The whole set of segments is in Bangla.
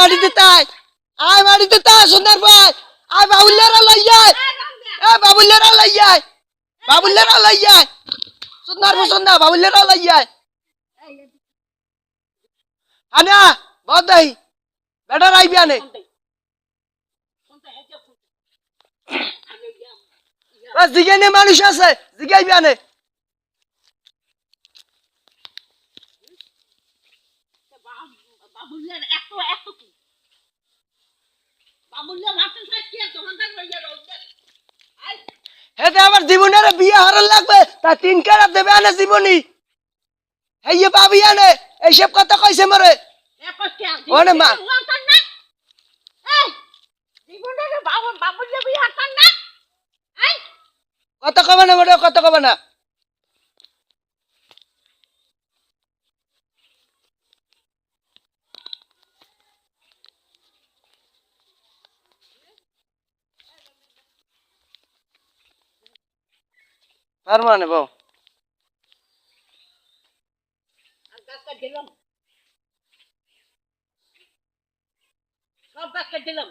মাটিতে তাই আয় মাটিতে তাই সুন্দর ভাই আয় বাবুল্লারা লই যায় এ বাবুল্লারা লই যায় বাবুল্লারা লই যায় সুন্দর সুন্দর বাবুল্লারা লই যায় আনা বদাই বেটা রাইবি আনে জিগাইনে মানুষ আছে জিগাইবি আনে হেতে আমার জীবনের বিয়ে হরণ লাগবে তা 3 কারাত দেবে আনে জীবনী হেয়ে পাবি আনে এইসব কথা কইছে মরে ওনে মা কত কবে না মরে কত কবে না আর মানে বউ সব গাছ দিলাম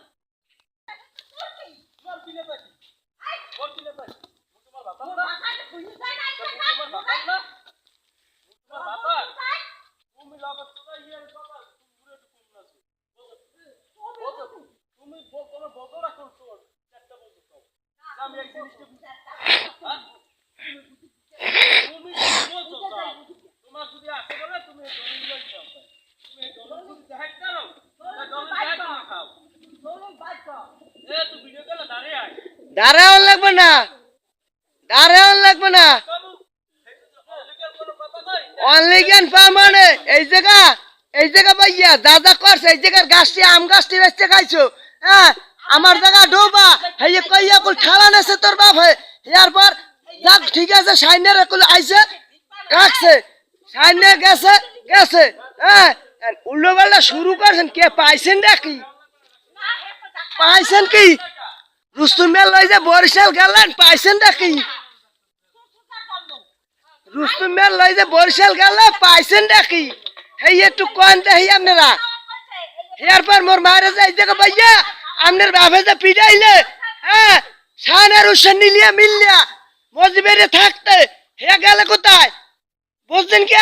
দাঁড়াও লাগবে না দাঁড়াও লাগবে না অনলি জ্ঞান পা মানে এই জায়গা ভাইয়া দাদা করছে এই জায়গার গাছটি আম গাছটি বেচতে খাইছো হ্যাঁ আমার জায়গা ডোবা হেই কইয়া কুল ঠালা নেছে তোর বাপ হে এরপর যাক ঠিক আছে সাইনের কুল আইছে কাটছে সাইনে গেছে গেছে হ্যাঁ উল্টো বেলা শুরু করছেন কে পাইছেন নাকি পাইছেন কি রুস্তুম মেল লই যে বরিশাল গেলেন পাইছেন নাকি রুস্তুম মেল লই যে বরিশাল গেল পাইছেন নাকি হেই একটু কোন দেই আপনারা এরপর মোর মারে যাই দেখো ভাইয়া আপনার বাপে যে পিটাইলে হ্যাঁ সানের উসন নিলিয়া মিললিয়া মজবেরে থাকতে হে গেলে কোথায় বুঝছেন কি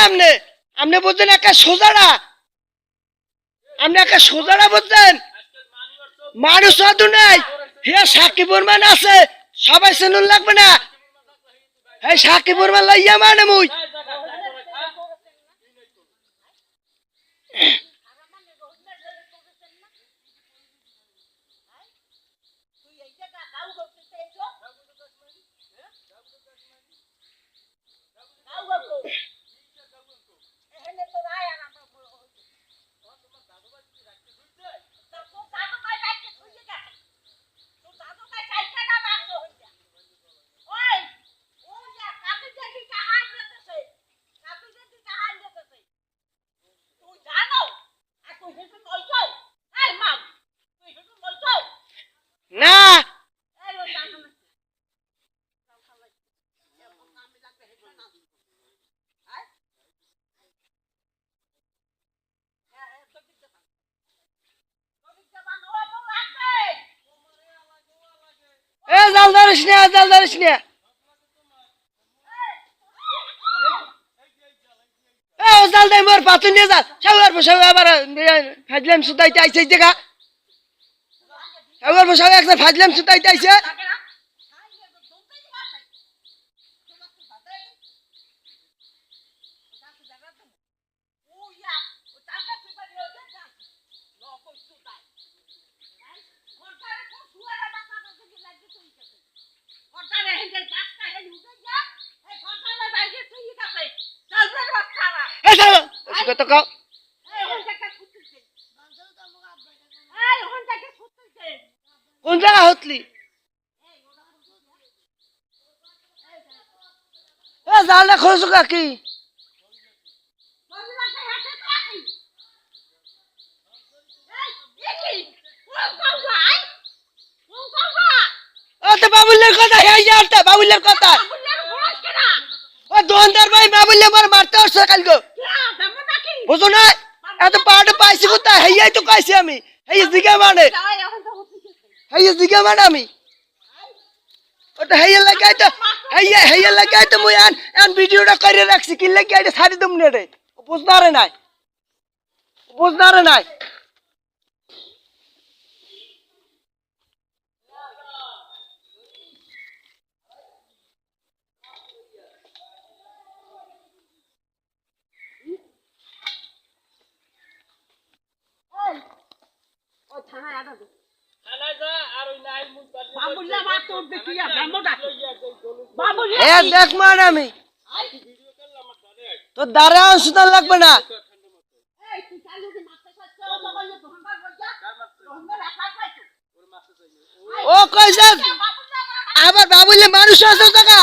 আপনি বুঝছেন একটা সোজাড়া আপনি একটা সোজাড়া বুঝছেন মানুষ অত নাই হে সাকিব বর্মান আছে সবাই শুনুন লাগবে না এই সাকিব বর্মান লইয়া মানে মুই না এ জাল ধরিস না এ ও জাল দে মোর পাতু নিয়ে যা সব আবার ফাজলাম সুতাইতে আইছে এই জায়গা সব একটা ফাজলাম সুতাইতে আইছে কত কাও কোন জায়গা হতলি এ জালটা খোঁজো কাকি ও তো বাবুলের কথা হে যারটা বাবুলের কথা ও দোনদার ভাই বাবুলে মার মারতে আসছে কালকে বুঝো না এত পাড়ে পাইছি কোথায় হেয়াই তো কইছি আমি এই জিগা মানে এই জিগা মানে আমি ওটা হেই লাগাই তো হেই লাগাই তো মুই আন ভিডিওটা করে রাখছি কি লাগাই এটা ছাড়ি দম নে রে বুঝদারে নাই এ দেখ মান আমি তোর দ্বারা সুদান লাগবে না ও কইছে আবার বাবুলে মানুষ আছে টাকা